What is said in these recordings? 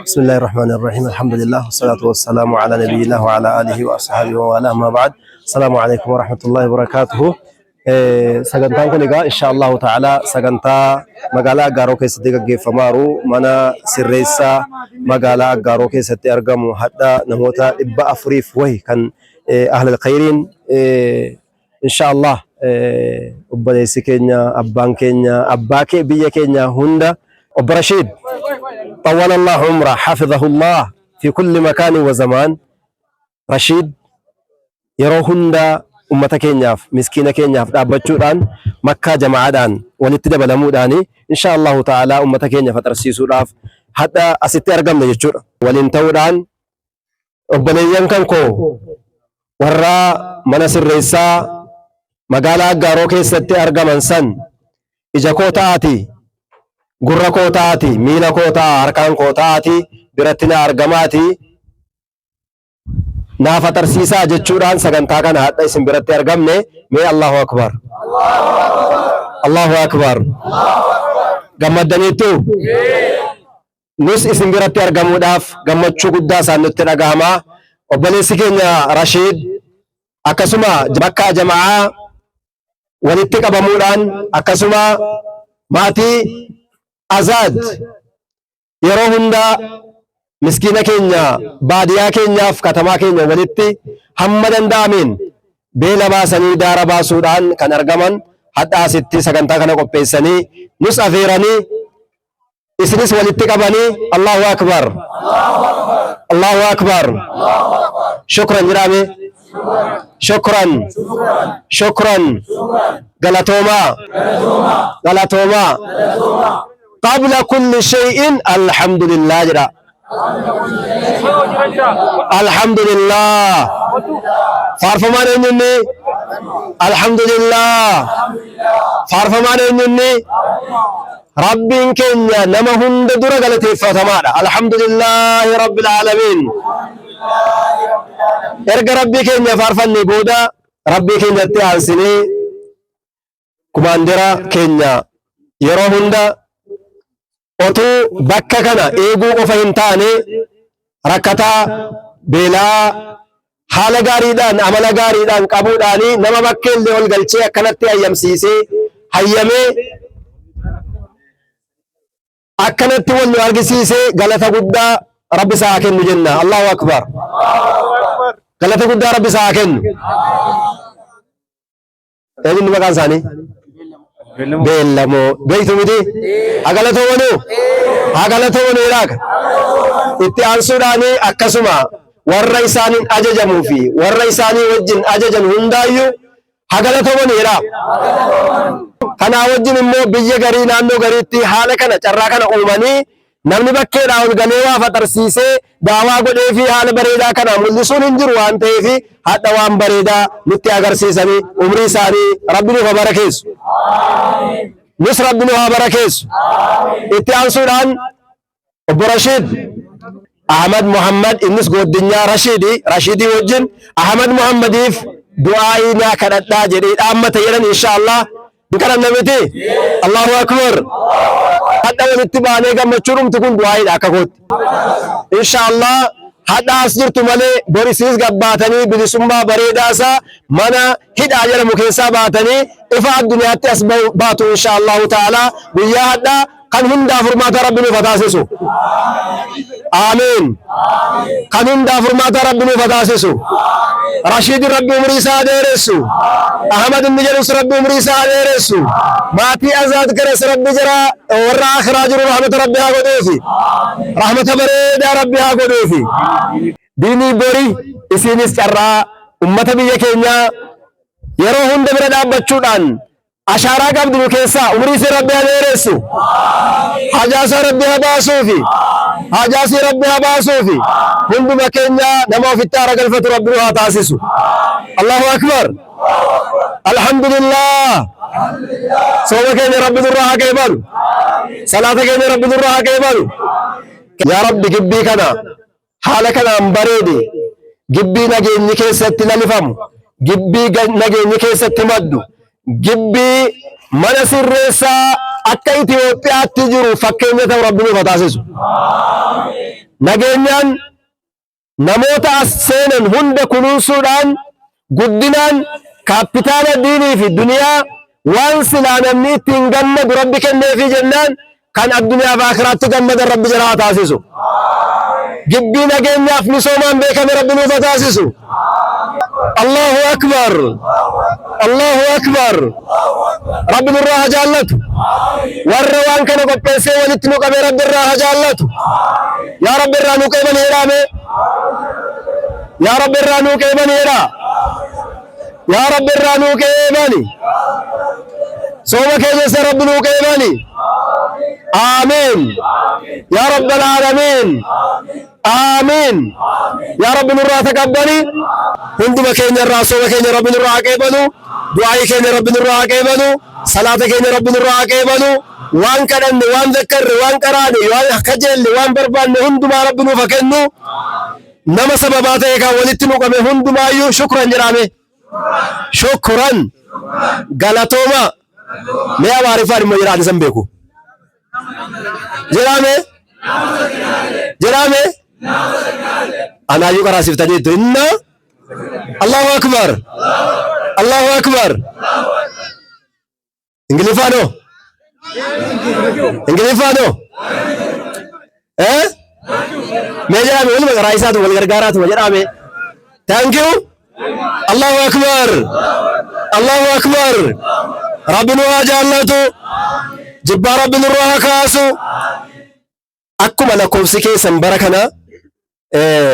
بسم الله الرحمن الرحيم. الحمد لله والصلاة والسلام على نبي الله وعلى آله وأصحابه وآله. ما بعد. السلام عليكم ورحمة الله وبركاته. سجنتان كنيجا إن شاء الله تعالى سجنتا مقالة جاروك ستيجا فمارو منا سريسا مقالة جاروك ستيرجم حتى نموتا إبا أفريف وهي كان أهل الخيرين إن شاء الله أبديس كينيا أبان كينيا أباك بيا كينيا هندا وبرشيد طول الله عمره حفظه الله في كل مكان وزمان. رشيد يروهندا أمة كينياف مسكينة كينياف دابتشودان مكة جماعدان ونتدب لموداني إن شاء الله تعالى أمة كينياف ترسيسو راف حتى أستي أرقم نجتشور ولنتودان أبنيان كنكو ورا مناسر رئيسا مقالا قاروكي ستي أرقم انسان إجا كوتاتي gurra koo taati, miila koo taa, harkaan koo taati, biratti na argamaati. Naaf atarsiisaa jechuudhaan sagantaa kana hadha isin biratti argamne. Mee Allahu akbar. Allahu akbar. Gammaddaniittu? Nus isin biratti argamuudhaaf gammachuu guddaa isaan nutti dhagahama. Obboleessi keenya Rashiid akkasuma bakka jamaa walitti qabamuudhaan akkasuma maatii Azad yeroo hunda miskiina keenya baadiyaa keenyaaf katamaa keenya walitti hamma danda'ameen beela baasanii daara baasuudhaan kan argaman hadda asitti sagantaa kana qopheessanii nus afeeranii isinis walitti qabanii Allahu akbar Allahu akbar shukran jiraame shukran shukran galatooma galatooma قبل كل شيء الحمد لله جرا الحمد لله فارفمان إنني الحمد لله فارفمان إنني رب كنيا نما هند درا غلطي فتمادا الحمد لله رب العالمين ارجع ربي كنيا فارفني بودا ربي كنيا تيانسني كماندرا كنيا يرو هندا otuu bakka kana eeguu qofa hin taane rakkataa beelaa haala gaariidhaan amala gaariidhaan qabuudhaani nama bakkeellee ol galchee akkanatti hayyamsiisee hayyamee akkanatti wal nu argisiisee galata guddaa rabbi isaa kennu jenna. Allahu akbar. Galata guddaa rabbi isaa kennu. Eenyuun maqaan isaanii? Beellamo beektu miti hagalatomanu ilaaka itti aansuudhaanii akkasuma warra isaaniin ajajamuu fi warra isaanii wajjin ajajan hundaayyuu hagalatomanu jedha. Kanaa wajjin immoo biyya garii naannoo gariitti haala kana carraa kana uumanii namni bakkeedhaa ol galee waa fatarsiisee daawaa godhee fi haala bareedaa kana mul'isuun hin jiru waan ta'eef hadha waan bareedaa nutti agarsiisanii umrii isaanii rabbi nuuf haa barakeessu. Nus rabbi nuuf haa barakeessu. Itti aansuudhaan obbo Rashiid Ahmad Muhammad innis gooddinyaa Rashiidii wajjin Ahmad Muhammadiif du'aa'ii naa kadhadhaa jedhee dhaammata jedhan inshaallah. Kadhanna miti Allahu akbar. Hadha walitti baanee gammachuudhumti kun du'aa'iidha akka kootti inshaallah. Hadha as jirtu malee borisiis gabbaatanii bilisummaa bareedaasaa mana hidhaa jedhamu keessaa baatanii ifa addunyaatti as baatu inshaallahu ta'ala. Guyyaa hadha kan hundaa furmaata rabbi nuuf taasisu. Amiin. Kan hundaa furmaata rabbi nuuf taasisu. Rashiid rabbi umrii isaa dheeressu. Ahmad inni jedhus rabbi umrii isaa dheeressu. Maatii Azad garas rabbi jira warra akhiraa jiru rahmata rabbi haa godhuufi. Rahmata bareedaa rabbi haa godhuufi. Diinii bori isinis carraa ummata biyya keenyaa yeroo hunda bira dhaabbachuudhaan ashaaraa qabdu keessaa umrii isii rabbi haa dheeressu. Hajaasaa rabbi haa baasuufi. Hajaasii rabbi haa baasuufi. Hunduma keenya nama ofitti haara galfatu rabbi nu haa taasisu. Allahu akbar. Alhamdulillah. Sooma keenya rabbi nurraa haa qeebalu. Salaata keenya rabbi nurraa haa qeebalu. Yaa rabbi gibbii kana haala kanaan bareedi. Gibbii nageenyi keessatti lalifamu. Gibbii nageenyi keessatti maddu. Gibbii mana sirreessaa akka Itoophiyaatti jiru fakkeenya ta'u rabbi nuuf haa taasisu. nageenyaan namoota as seenan hunda kunuunsuudhaan guddinaan kaapitaala diinii fi duniyaa waan silaa namni ittiin gammadu rabbi kenneefi jennaan kan addunyaa fi akhiraatti gammadan rabbi jalaa taasisu. Gibbii nageenyaaf misoomaan beekame rabbi nuuf taasisu. Allahu akbar, Allahu akbar. Rabbi nurraa haa jaallatu. Warra waan kana qopheessee walitti nu qabe rabbi irraa haa jaallatu. Yaa rabbi irraa nu qeebanii jedhame. Yaa rabbi irraa nu qeebanii jedha. Yaa rabbi irraa nu qeebanii. Sooma keessa rabbi nu qeebanii. آمين يا رب العالمين آمين يا رب نرى تقبلي هندما كين الرسول كين رب نرى عقبلو دعائي كين رب نرى عقبلو صلاة كين رب نرى عقبلو وان كرن وان ذكر وان كراني وان خجل وان بربان هندما رب نفكنو نما سبباتك ولتنو كم هندما يو شكرا جرامي شكرا غلطوما ما عارفان مجرد سنبيكو جرامه جرامه أنا يقرأ سفتني دينا الله أكبر الله أكبر إنجليفانو إنجليفانو ما جرامه ولا رئيسات ولا غرغارات ما جرامه thank you الله أكبر الله أكبر ربنا وجعلته جبار رب نروها كاسو أكما لكوبسي كيسا بركنا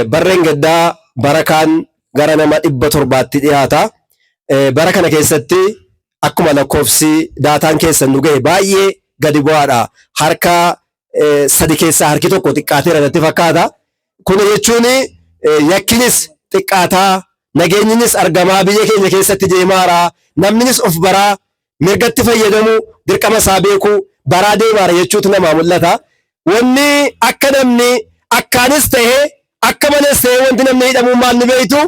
برين قدا بركان غرانا ما إبا تربات تيهاتا بركنا كيستي أكما لكوبسي داتان كيسا نوغي بايي غدي بوادا حركا سدي كيسا حركي توكو تقاتيرا نتفاكادا كوني يچوني يكينيس تقاتا نغينينيس أرغما بيه كيني كيسا تجيمارا نمنينيس أفبرا mirgatti fayyadamu dirqama saabeeku baraadee baara jechuutu nama mul'ata. Wanni akka namni akkaanis ta'e akka malee ta'e wanti namni hidhamu maal ni beeytu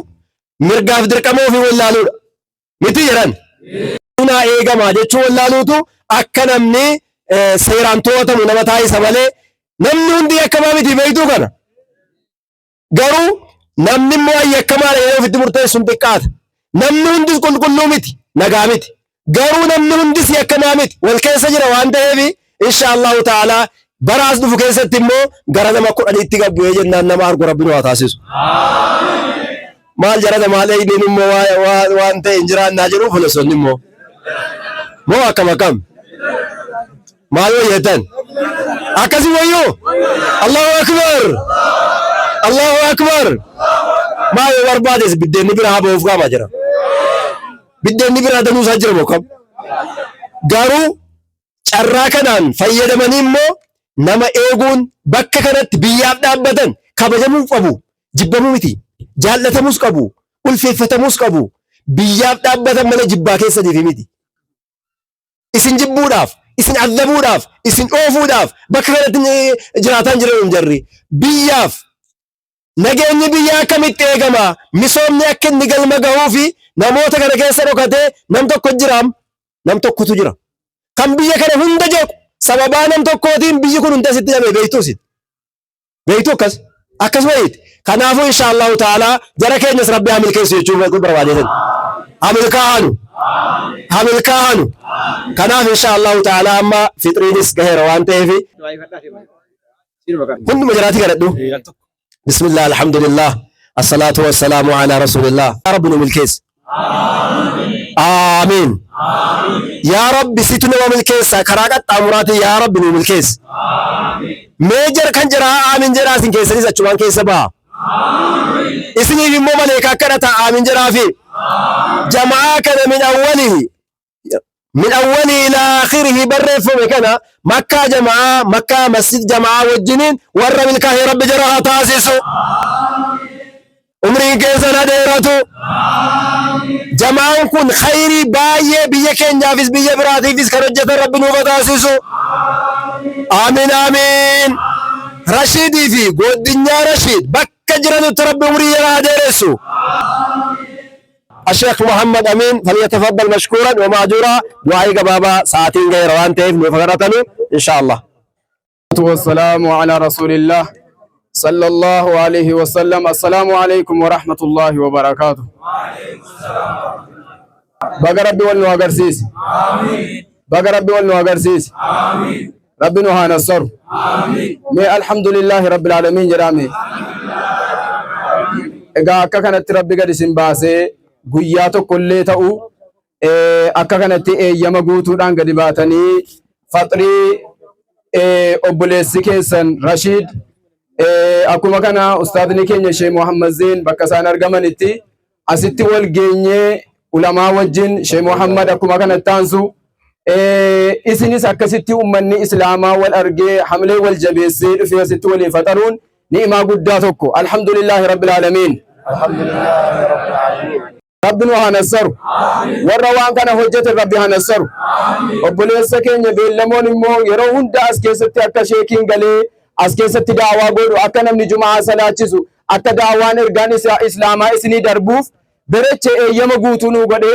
mirgaaf dirqama ofii wallaaluudha. Miti jedhan. Naa eegamaa jechuun wallaaluutu akka namni seeraan to'atamu nama taa'isa malee namni hundi akkamaa miti beeytu kana. Garuu namni immoo akkamaa dha ofitti murteessuun xiqqaata. Namni hundis qulqulluu miti nagaa miti. garuu namni hundis yakkamaa miti wal keessa jira waan ta'eef inshaallahu ta'ala baraas dhufu keessatti immoo gara nama kudhaniitti gabbee jennaan nama argu rabbi nu haa taasisu. Maal jarata maal eegdeen immoo waan ta'e hin jiraannaa jedhu filosoonni immoo moo akkam akkam maal wayyeetan akkasii wayyoo Allahu akbar Allahu akbar maa yoo barbaades biddeenni bira haa ba'uuf qaama jira. Biddeenni bira danuusaa jira bokkam garuu carraa kanaan fayyadamanii immoo nama eeguun bakka kanatti biyyaaf dhaabbatan kabajamuu qabu jibbamuu miti jaallatamuus qabu ulfeeffatamuus qabu biyyaaf dhaabbatan malee jibbaa keessaniif miti isin jibbuudhaaf isin addabuudhaaf isin oofuudhaaf bakka kanatti jiraataan jiran jarri biyyaaf nageenyi biyyaa akkamitti eegama misoomni akka inni galma gahuu fi namoota kana keessa dhokatee nam tokko jiraam nam tokkotu jira kan biyya kana hunda jeequ sababaa nam tokkootiin biyyi kun hunda sitti dhabee beeytu akkasuma yeeti kanaafuu inshaallahu ta'ala jara keenyas rabbi haa milkeessu jechuun barbaadeetan haa milkaa'anu kanaaf inshaallahu ta'ala amma fitriinis gaheera waan ta'eef hunduma jiraati kadhadhu bismillah alhamdulillah الصلاة والسلام على رسول الله يا رب نملكيس آمين يا رب ستنا وملكيس كراقات أمراتي يا رب نملكيس ميجر كنجرا آمين جرا سن كيسري سچوان كيس با اسمي في مملكة كرتا آمين جرا في جماعة كذا من أوله إلى آخره برف مكنا مكة جماعة مكة مسجد جماعة والجنين ورب الكاهي رب جراها تاسيسو umrii keessa na dheeratu jamaan kun khayrii baay'ee biyya keenyaafis biyya biraatiifis kan hojjetan rabbi nuuf taasisu amiin amiin Rashiidii fi Godinyaa Rashiid bakka jiranitti rabbi umrii yaa dheeressu الشيخ محمد أمين فليتفضل مشكورا ومأجورا دعائي بابا ساعتين غير وانتهي نفقرتني إن شاء الله والسلام على رسول الله صلى الله عليه وسلم. السلام عليكم ورحمة الله وبركاته. بقى ربي والنو أغرسيس بقى ربي والنو أغرسيس ربي نوها نصر مي الحمد لله رب العالمين جرامي إذا أكا كانت ربي قد سنباسي قياتو كله تأو أكا كانت يما قوتو دان قد باتني فطري obboleessi keessan Rashid akkuma kana ustaadni keenya Sheikh Muhammad Zain bakka isaan argamanitti asitti wal geenyee ulamaa wajjin Sheikh Muhammad akkuma kana taansu isinis akkasitti ummanni islaamaa wal argee hamlee wal jabeessee dhufee asitti waliin faxaruun ni'imaa guddaa tokko. Alhamdulillahi rabbil aalamiin. Rabbiin waa hanassaru warra waan kana hojjete rabbi hanassaru obboleessa keenya beellamoon immoo yeroo hunda as keessatti akka sheekiin galee as keessatti daawaa godhu akka namni jumaa salaachisu akka daawaan ergaan islaamaa isinii darbuuf bereche eeyyama guutuu nu godhe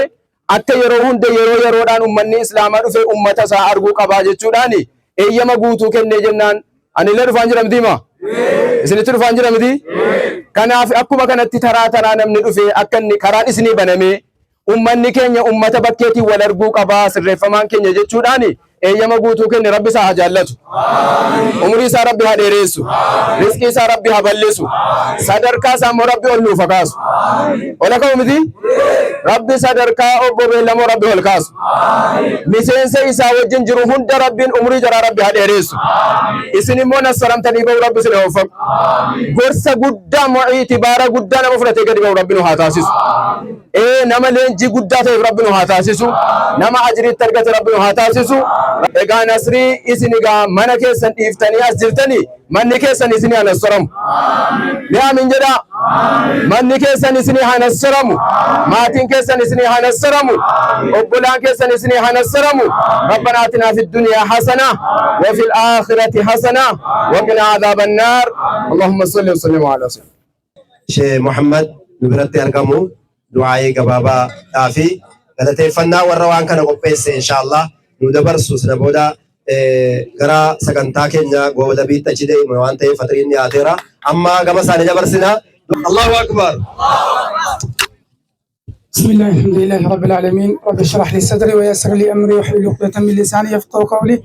akka yeroo hunda yeroodhaan ummanni islaamaa dhufe ummata isaa arguu qabaa jechuudhaan eeyyama guutuu kennee jennaan ani illee dhufaan jira mitiima isinitti dhufaan jira miti kanaaf akkuma kanatti taraa namni dhufe akka inni karaan isinii baname ummanni keenya ummata bakkeetii wal arguu qabaa sirreeffamaan keenya jechuudhaan eeyyama guutuu kenne rabbi isaa haa jaallatu umrii isaa rabbi haa dheeressu rizqii isaa rabbi haa bal'isu sadarkaa isaa immoo rabbi ol nuuf haa kaasu ola ka'u miti rabbi sadarkaa obbo Beellamoo rabbi ol kaasu miseensa isaa wajjin jiru hunda rabbiin umrii jaraa rabbi haa dheeressu isin immoo nassaramtanii ba'u rabbi isin haa uffamu gorsa guddaa itibaara guddaa nama fudhatee gadi ba'u rabbi nu haa taasisu nama leenjii guddaa ta'eef rabbi nu haa taasisu nama ajiriitti argate rabbi nu haa taasisu. Egaa nasrii isin egaa mana keessan dhiiftanii as jirtanii manni keessan isinii haa nassaramu. Ni aamin jedhaa. Manni keessan isinii haa nassaramu. Maatiin keessan isinii haa nassaramu. Obbolaan keessan isinii haa nassaramu. Rabbanaa atinaa fid dunyaa hasana wa fil aakhirati hasana wa qinaa adhaaban naar. Allahumma salli wa sallim ala sayyidina Sheikh Muhammad nu biratti argamu du'aayee gabaabaa dhaafi galateeffannaa warra waan kana qopheesse inshallah nu dabarsu sana booda gara sagantaa keenya gooda biitta achi deema waan ta'eef fatriin dhiyaateera amma gama isaanii dabarsina. Allahu akbar. بسم الله الحمد لله رب العالمين رب اشرح لي صدري ويسر لي امري واحلل عقدة من لساني يفقهوا قولي.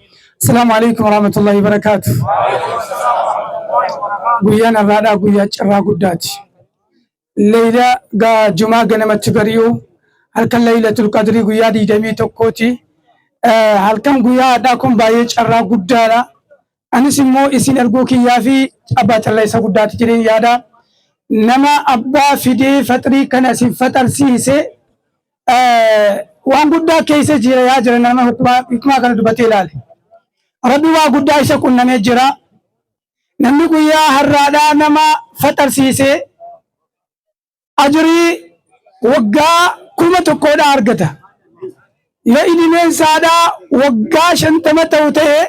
السلام عليكم ورحمة الله وبركاته. guyyaan irraadhaa guyyaa cirraa guddaati. Leeyla jumaa ganamatti gariyuu halkan Laylatul Qadrii guyyaa 21ti. Halkan guyyaa addaa kun baay'ee cirraa guddaadha. Anis immoo isin arguu kiyyaa fi abbaa calleessa guddaati jedheen yaada. Nama abbaa fidee faxrii kana isin faxarsiise waan guddaa keessa jira yaa jira nama hikmaa kana dubatee ilaale. Rabbi waa guddaa isa qunnamee jira. Namni guyyaa har'aadhaa nama faxarsiise ajrii waggaa 1,000 argata. Yoo idimeen saadhaa waggaa 50 ta'u ta'e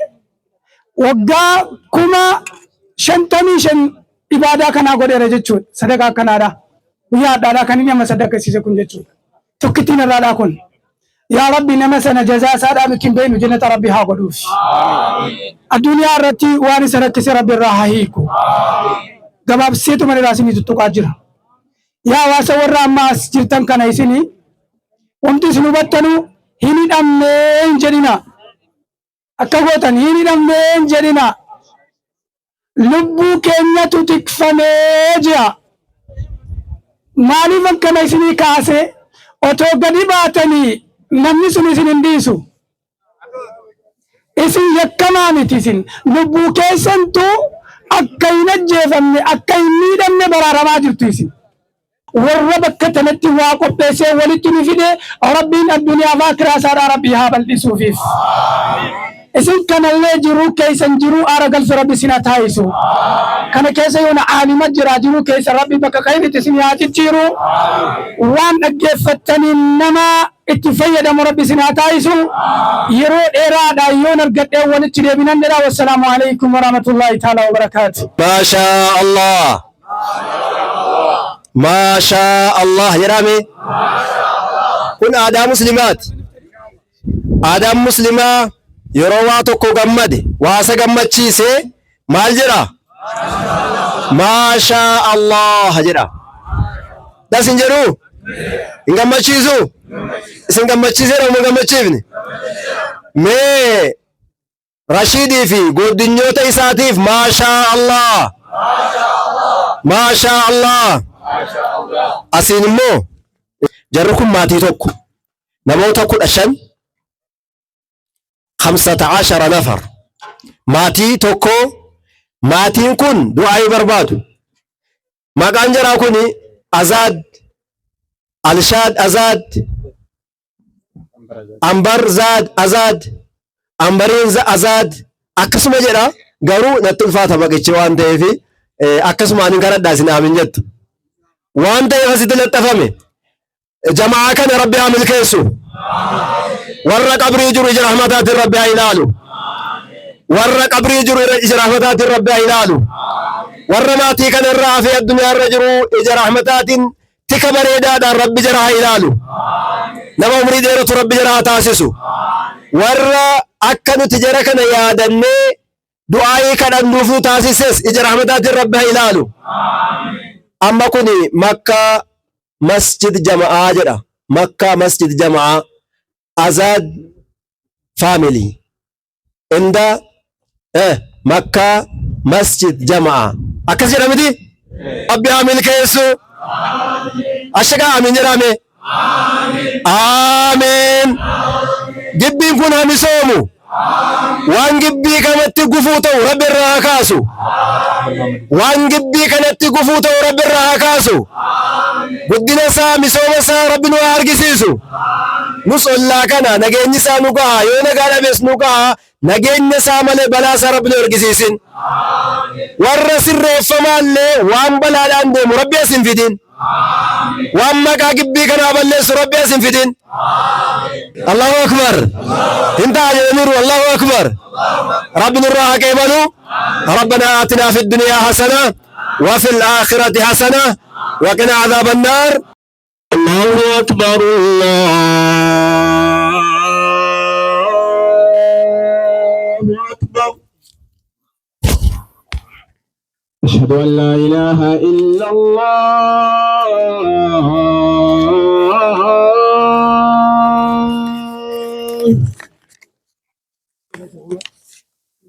waggaa 55,000 ibaadaa kanaa godheera jechuudha. Sadaqaa kanaadha. Guyyaa addaadhaa kan inni amma sadaqasiise kun jechuudha. Tokkittiin irraadhaa kun. Yaa Rabbi nama sana jazaa isaadhaa mikin beenu jannata Rabbi haa godhuuf. Addunyaa irratti waan isa rakkise Rabbi irraa haa hiiku. Gabaabseetu mana isinii tuttuqaa jira. Yaa hawaasa warra amma as jirtan kana isinii wanti isin hubattanuu hin hidhamnee hin jedhina. Akka gootan hin hidhamnee hin jedhina. Lubbuu keenyatu tikfamee jira. Maaliif akkana isinii kaase otoo gadi baatanii namni sun isin hin dhiisu. Isin yakkamaa miti isin lubbuu keessantu akka hin ajjeefamne akka hin miidhamne baraaramaa jirtu isin. Warra bakka tanatti waa qopheessee walitti nu fide Rabbiin addunyaa fi aakiraa isaadhaa Rabbii haa bal'isuufiif. Isin kanallee jiruu keessan jiruu aara galchu Rabbi isin haa taa'isu. Kana keessa yoona aalima jira jiruu keessa Rabbi bakka qayyinitti isin haa jijjiiru. Waan dhaggeeffattanii nama itti fayyadamu Rabbi isin haa taa'isu. Yeroo dheeraadhaan yoon argadhee walitti deebinan jedha. Wassalaamu alaikum warahmatullahi ta'ala wabarakaatu. Maashaa Allah. Maashaa Allah jedhame. Kun aadaa muslimaati. Aadaan muslimaa yeroo waa tokko gammade waa isa gammachiise maal jedha? ما شاء الله جرا ده سنجرو إنكم ما تشيزو إنكم ما تشيزو وما ما تشيفني مي رشيدي في قدنيو تيساتيف ما شاء الله ما شاء الله أسين مو جركم ماتي توكو نموت كل أشن 15 نفر ماتي توكو ماتين كن دعاء بربادو ما كان جرا كوني أزاد الشاد أزاد أمبر زاد أزاد أمبرين أزاد أكسم جرا غرو نتلفات بقى وان تيفي أكسم أن كرد داسنا من جد وان تيفي ستلت تفهمي جماعة كان ربي عامل كيسو ورّا قبري جرو إجر رحمتات ربي عينالو ورّا قبري جرو إجر رحمتات ربي عينالو ورّا ماتي كان الرافي الدنيا الرجرو إجر رحمتات تكبر إدادا ربي جرى عينالو نما عمري ديرو ربي جرى تاسسو ورّا أكنو تجركنا يادني دعائي كان النفو تاسسس إجر رحمتات ربي عينالو أما كوني مكة مسجد جماعة جرى مكة مسجد جماعة أزاد فاميلي عند مكة مسجد جماعة أكثر أمدي أبي عامل كيسو أشكا آمين جرامي آمين جبين كنا مسومو وان جبي كانت تقفوتو رب الرهاكاسو وان جبي كانت تقفوتو رب الرهاكاسو قدنا سا مسوم سا رب نوارجسيسو نصلى كنا نجني سا نقاه يونا قال بس نقاه نجني سا مل بلا سا رب نوارجسيسين ورس الرفمان له وان بلا عنده مربي سنفيدين وان ما كجبي كنا بلس ربي سنفيدين الله أكبر انت نور الله أكبر ربنا الراحة كيبانو ربنا آتنا في الدنيا حسنة وفي الآخرة حسنة وقنا عذاب النار الله أكبر الله أكبر أشهد أن لا إله إلا الله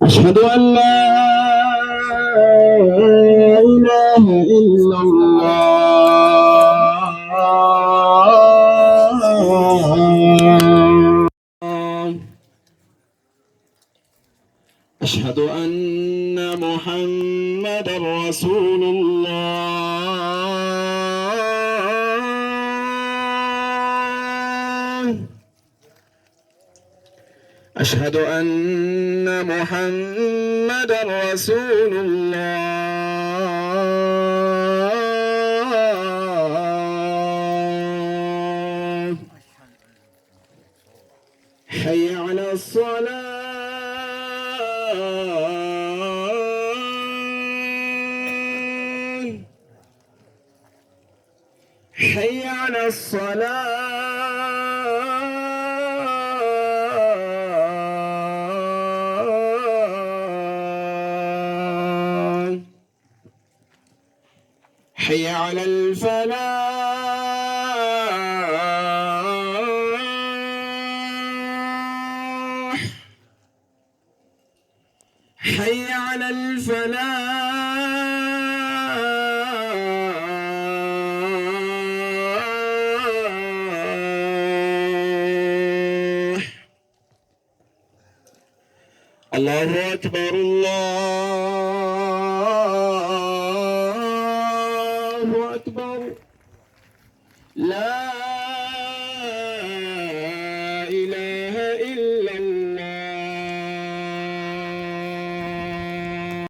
أشهد أن لا إله إلا الله أشهد أن محمد رسول الله أشهد أن محمد رسول الله حي على الصلاة حي على الصلاة حي على الفلاح حي على الفلاح الله أكبر الله أكبر لا